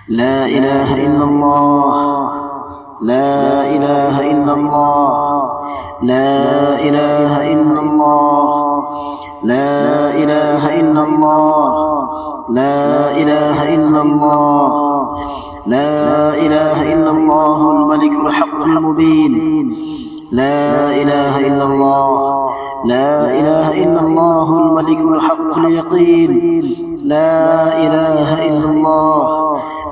لا إله إلا الله، لا إله إلا الله، لا إله إلا الله، لا إله إلا الله، لا إله إلا الله، لا إله إلا الله الملك الحق المبين، لا إله إلا الله، لا إله إلا الله الملك الحق اليقين، لا إله إلا الله،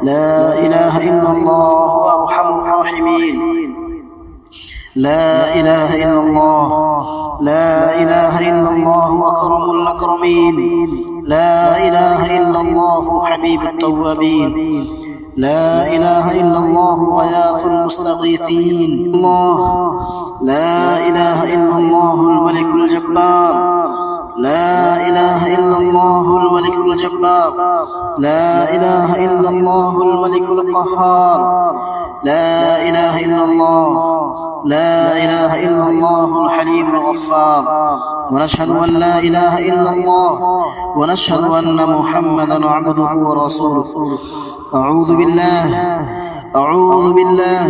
لا إله إلا الله أرحم الراحمين، لا إله إلا الله، لا إله إلا الله أكرم الأكرمين، لا إله إلا الله حبيب التوابين، لا إله إلا الله غياث المستغيثين، الله لا إله إلا الله الملك الجبار، لا إله إلا الله الملك الجبار، لا إله إلا الله الملك القهار، لا إله إلا الله، لا إله إلا الله الحليم الغفار. ونشهد أن لا إله إلا الله، ونشهد أن محمدا عبده ورسوله. أعوذ بالله، أعوذ بالله،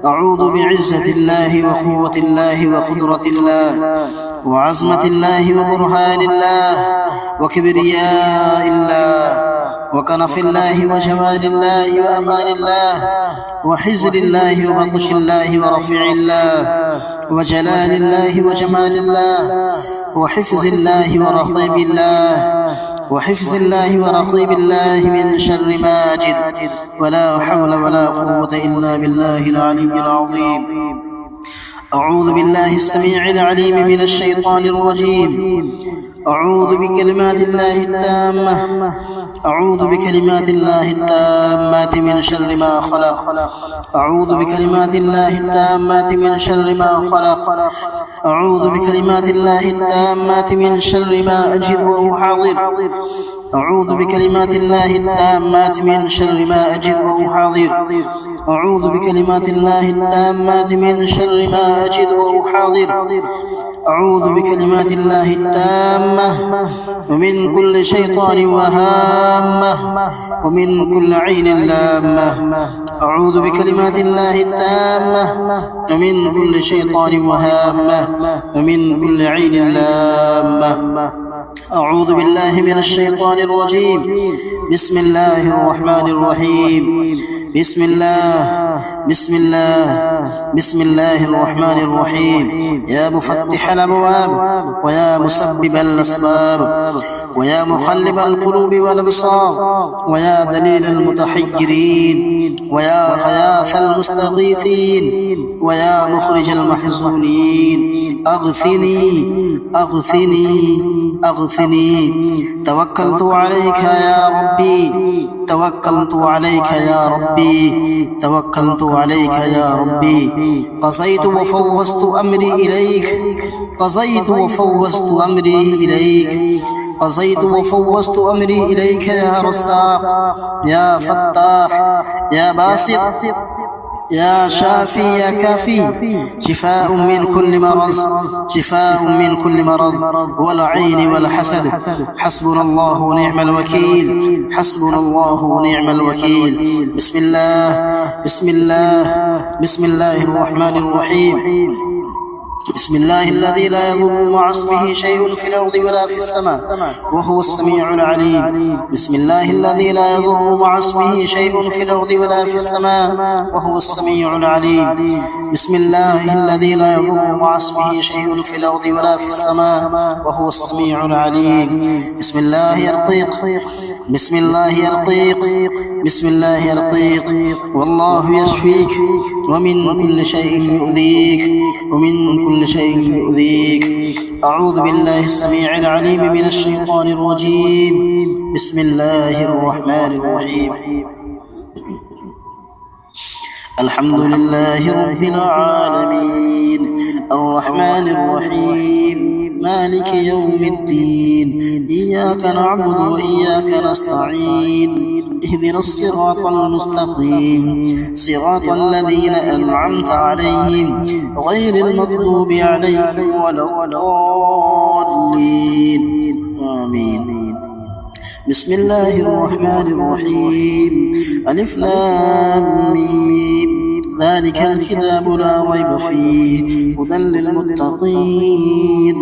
أعوذ بعزة الله وقوة الله وقدرة الله وعظمة الله وبرهان الله وكبرياء الله وكنف الله وجمال الله وأمان الله وحزن الله وبطش الله ورفع الله وجلال الله وجمال الله وحفظ الله ورقيب الله وحفظ الله ورقيب الله من شر ماجد، ولا حول ولا قوة إلا بالله العلي العظيم. أعوذ بالله السميع العليم من الشيطان الرجيم. أعوذ بكلمات الله التامة، أعوذ بكلمات الله التامات من شر ما خلق، أعوذ بكلمات الله التامات من شر ما خلق، أعوذ بكلمات الله التامات من شر ما أجد وأحاضر، أعوذ بكلمات الله التامات من شر ما أجد وأحاضر، أعوذ بكلمات الله التامات من شر ما أجد وأحاضر، أعوذ بكلمات الله التامة ومن كل شيطان وهامة ومن كل عين لامة، أعوذ بكلمات الله التامة ومن كل شيطان وهامة ومن كل عين لامة. أعوذ بالله من الشيطان الرجيم. بسم الله الرحمن الرحيم. بسم الله، بسم الله، بسم الله الرحمن الرحيم. يا مفتح الأبواب، ويا مسبب الأسباب، ويا مقلب القلوب والأبصار، ويا دليل المتحيرين، ويا غياث المستغيثين، ويا مخرج المحزونين، أغثني أغثني أغثني. توكلت عليك يا ربي، توكلت عليك يا ربي، توكلت عليك يا ربي. قضيت وفوضت أمري إليك، قضيت وفوضت أمري إليك، قضيت وفوضت أمري إليك يا رزاق، يا فتاح، يا باسط، يا شافي، يا كافي. شفاء من كل مرض، شفاء من كل مرض والعين والحسد. حسبنا الله ونعم الوكيل، حسبنا الله ونعم الوكيل. بسم الله، بسم الله، بسم الله الرحمن الرحيم. بسم الله الذي لا يضر مع اسمه شيء في الأرض ولا في السماء وهو السميع العليم. بسم الله الذي لا يضر مع اسمه شيء في الأرض ولا في السماء وهو السميع العليم. بسم الله الذي لا يضر مع اسمه شيء في الأرض ولا في السماء وهو السميع العليم. بسم الله يرقيق، بسم الله يرقيق، بسم الله يرقيق. والله يشفيك ومن كل شيء يؤذيك، ومن كل شيء يؤذيك. أعوذ بالله السميع العليم من الشيطان الرجيم. بسم الله الرحمن الرحيم. الحمد لله رب العالمين، الرحمن الرحيم، مالك يوم الدين. إياك نعبد وإياك نستعين. اهدنا الصراط المستقيم، صراط الذين أنعمت عليهم غير المغضوب عليهم ولا الضالين. آمين. بسم الله الرحمن الرحيم ألف لام ميم ذلك الكتاب لا ريب فيه هدى للمتقين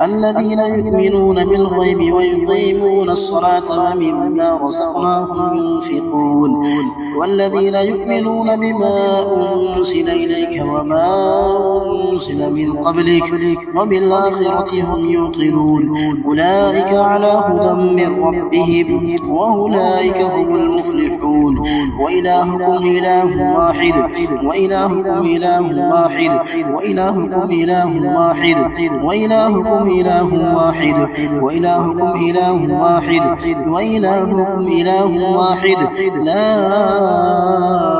الذين يؤمنون بالغيب ويقيمون الصلاة ومما رزقناهم ينفقون والذين يؤمنون بما أنزل إليك وما أنزل من قبلك وبالآخرة هم يوقنون أولئك على هدى من ربهم وأولئك هم المفلحون وإلهكم إله واحد وإلهكم إله واحد وإلهكم إله واحد وإلهكم إله واحد وإلهكم إله واحد وإلهكم إله واحد لا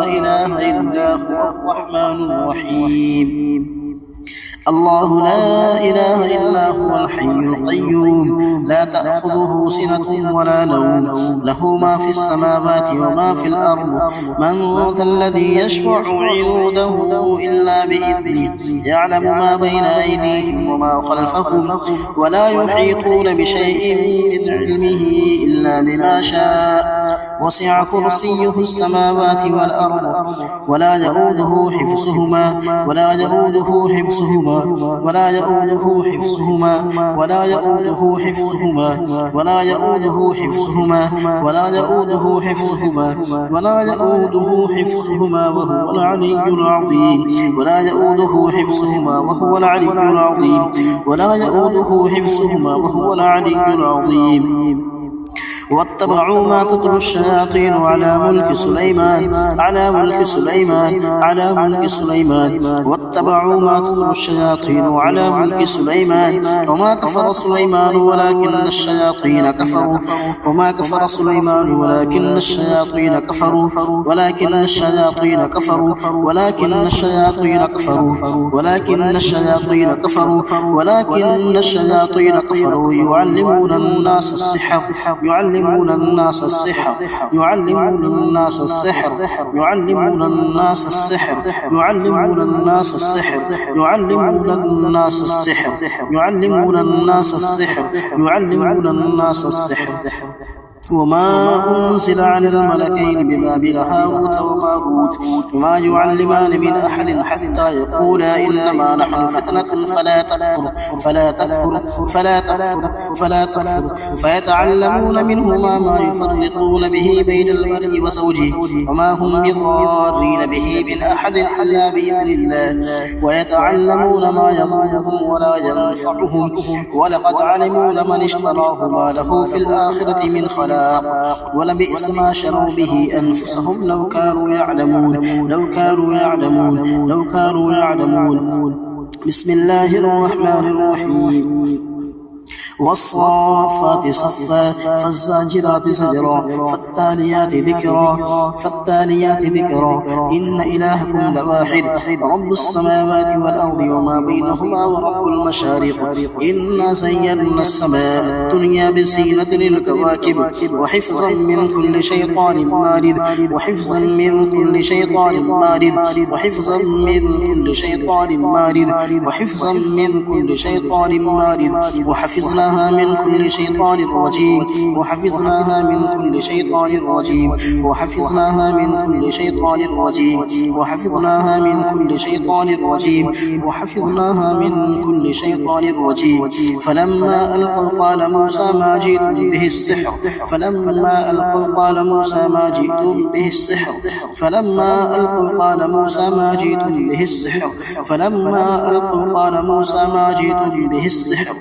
إله إلا هو الرحمن الرحيم الله لا إله إلا هو الحي القيوم لا تأخذه سنة ولا نوم له ما في السماوات وما في الأرض من ذا الذي يشفع عنده إلا بإذنه يعلم ما بين أيديهم وما خلفهم ولا يحيطون بشيء من علمه إلا بما شاء وسع كرسيه السماوات والأرض ولا يؤوده حفظهما ولا يؤوده حفظهما ولا يؤوده حفظهما ولا يؤوده حفظهما ولا يؤوده حفظهما ولا يؤوده حفظهما ولا يؤوده حفظهما وهو العلي العظيم ولا يؤوده حفظهما وهو العلي العظيم ولا يؤوده حفظهما وهو العلي العظيم واتبعوا ما تتلو الشياطين على ملك سليمان واتبعوا ما تتلو الشياطين على ملك سليمان وما كفر سليمان ولكن الشياطين كفروا وما كفر سليمان ولكن الشياطين كفروا ولكن الشياطين كفروا ولكن الشياطين كفروا ولكن الشياطين كفروا ولكن الشياطين كفروا يعلمون الناس السحر يعلمون الناس السحر يعلمون الناس السحر يعلمون الناس السحر يعلمون الناس السحر يعلمون الناس السحر يعلمون الناس السحر يعلمون الناس السحر وما أنزل على الملكين ببابل هاروت وماروت وما يعلمان من أحد حتى يقولا إنما نحن فتنة فلا تكفر فلا تكفر فلا تكفر فلا تكفر فيتعلمون منهما ما يفرقون به بين المرء وزوجه وما هم بضارين به من أحد إلا بإذن الله ويتعلمون ما يضرهم ولا ينفعهم ولقد علموا لمن اشتراه ما له في الآخرة من خلاق ولبئس ما شروا به أنفسهم لو كانوا يعلمون لو كانوا يعلمون لو كانوا يعلمون بسم الله الرحمن الرحيم والصافات صفا فالزاجرات زجرا فالتاليات ذكرا إن إلهكم لواحد رب السماوات والأرض وما بينهما ورب المشارق إنا زينا السماء الدنيا بزينة للكواكب وحفظا من كل شيطان مارد وحفظا من كل شيطان مارد وحفظا من كل شيطان مارد وحفظا من كل شيطان مارد وحفظناها من كل شيطان رجيم وحفظناها من كل شيطان رجيم وحفظناها من كل شيطان رجيم وحفظناها من كل شيطان رجيم وحفظناها من كل شيطان رجيم فلما ألقوا قال موسى ما جئتم به السحر فلما ألقوا قال موسى ما جئتم به السحر فلما ألقوا قال موسى ما جئتم به السحر فلما ألقوا قال موسى ما جئتم به السحر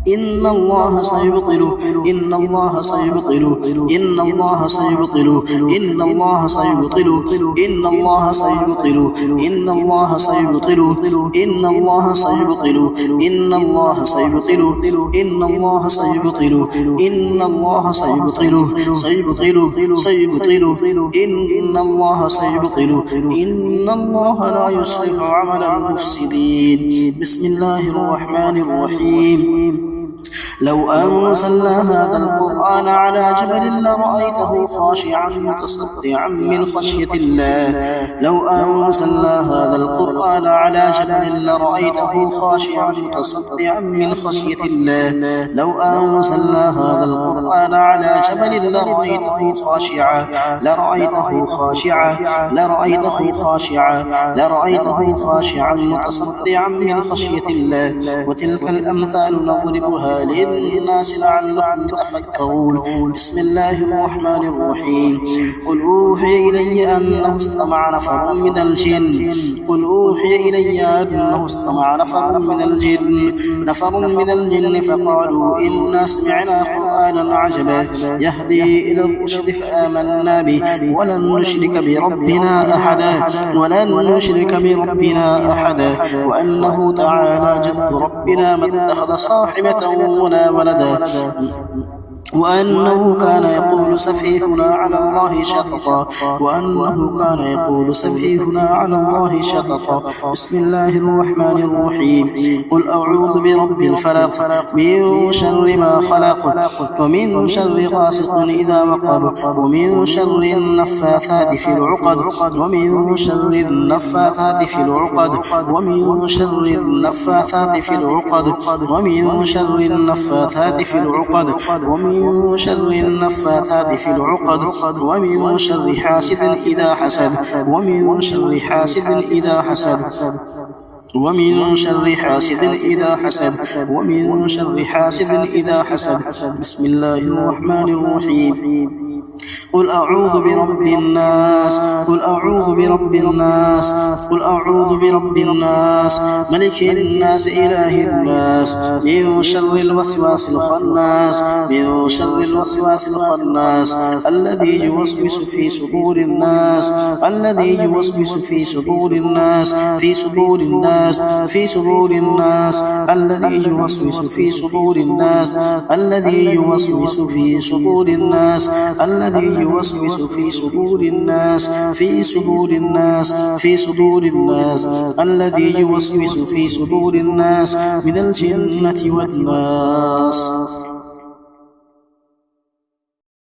إن الله سيبطله إن الله سيبطله إن الله سيبطله إن الله سيبطله إن الله سيبطله إن الله سيبطله إن الله سيبطله إن الله سيبطله إن الله سيبطله إن الله سيبطله سيبطله إن الله سيبطله إن الله لا يصلح عمل المفسدين بسم الله الرحمن الرحيم لو أنزلنا هذا القرآن على جبل لرأيته خاشعا متصدعا من خشية الله. لو أنزلنا هذا القرآن على جبل لرأيته خاشعا متصدعا من خشية الله. لو أنزلنا هذا القرآن على جبل لرأيته خاشعا متصدعا من خشية الله. وتلك الأمثال نضربها للناس لعلهم يتفكرون. بسم الله الرحمن الرحيم. قل أوحي إلي أنه استمع نفر من الجن فقالوا إنا سمعنا قرآنا عجبا يهدي إلى الرشد فآمنا به ولن نشرك بربنا أحدا وأنه تعالى جد ربنا ما اتخذ صاحبة ولا ولدا وأنه كان يقول سفيهنا على الله شططا. بسم الله الرحمن الرحيم. قل أعوذ برب الفلق من شر ما خلق ومن شر غاسق إذا وقب ومن شر النفاثات في العقد ومن شر النفاثات في العقد ومن شر النفاثات في العقد ومن شر النفاثات في العقد ومن شر النفاثات في العقد ومن شر حاسد إذا حسد ومن شر حاسد إذا حسد ومن شر حاسد إذا حسد ومن شر حاسد إذا حسد. بسم الله الرحمن الرحيم. قل أعوذ برب الناس قل أعوذ برب الناس قل أعوذ برب الناس ملك الناس إله الناس من شر الوسواس الخناس الذي يوسوس في صدور الناس الذي يوسوس في صدور الناس الذي يوسوس في صدور الناس الذي يوسوس في صدور الناس الذي يوسوس في صدور الناس من الجنة والناس.